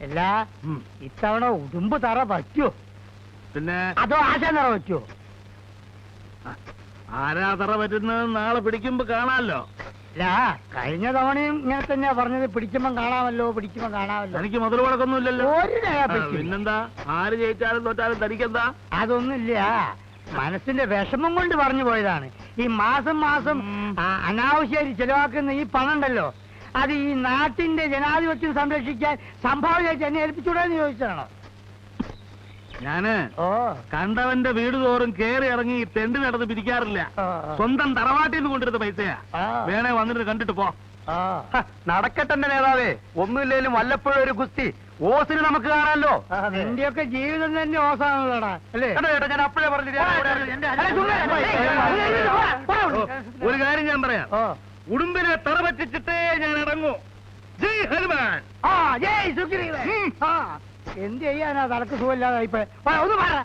അല്ല ഇത്തവണ ഉടുമ്പ് തറ പറ്റുമോ? പിന്നെ അതോ ആശാൻ തറ പറ്റുമോ? ആരാ തറ പറ്റുന്നത് നാളെ പിടിക്കുമ്പോ കാണാമല്ലോ. അല്ല കഴിഞ്ഞ തവണയും ഇങ്ങനെ തന്നെയാ പറഞ്ഞത്, പിടിക്കുമ്പോ കാണാമല്ലോ പിടിക്കുമ്പോ കാണാമല്ലോ. എനിക്ക് മുതൽ മുടക്കൊന്നുമില്ലല്ലോ. പിന്നെന്താ, ആര് ജയിച്ചാലും തോറ്റാലും തനിക്കെന്താ? അതൊന്നുമില്ല, മനസ്സിന്റെ വിഷമം കൊണ്ട് പറഞ്ഞു പോയതാണ്. ഈ മാസം മാസം അനാവശ്യമായി ചെലവാക്കുന്ന ഈ പണം ഉണ്ടല്ലോ, അത് ഈ നാട്ടിന്റെ ജനാധിപത്യം സംരക്ഷിക്കാൻ സംഭാവനയായിട്ട് എന്നെ ഏൽപ്പിച്ചൂടാന്ന് ചോദിച്ചതാണോ? ഞാന് കണ്ടവന്റെ വീട് തോറും കേറി ഇറങ്ങി തെണ്ടി നടന്ന് പിരിക്കാറില്ല. സ്വന്തം തറവാട്ടിൽ നിന്ന് കൊണ്ടിരുന്ന പൈസയാ. വേണേ വന്നിട്ട് കണ്ടിട്ട് പോ. നടക്കട്ടെ നേതാവേ, ഒന്നുമില്ലേലും വല്ലപ്പോഴും ഒരു ഗുസ്തി ഓസിന് നമുക്ക് കാണാമല്ലോ. നിന്റെയൊക്കെ ജീവിതം തന്നെ ഓസാണല്ലോടാ, അല്ലേ? ഞാൻ അപ്പോഴേ പറഞ്ഞില്ല. ഒരു കാര്യം ഞാൻ പറയാം, ഉടുമ്പിനെ തറ പറ്റിച്ചിട്ടേ ഞാൻ ഇറങ്ങൂ. ജയ് ഹനുമാൻ. ജയ് സുഗ്രീവൻ. എന്ത് ചെയ്യാനാ, തലക്ക് സുഖമില്ലാതെ ഇപ്പൊ ഒന്ന് മാറ.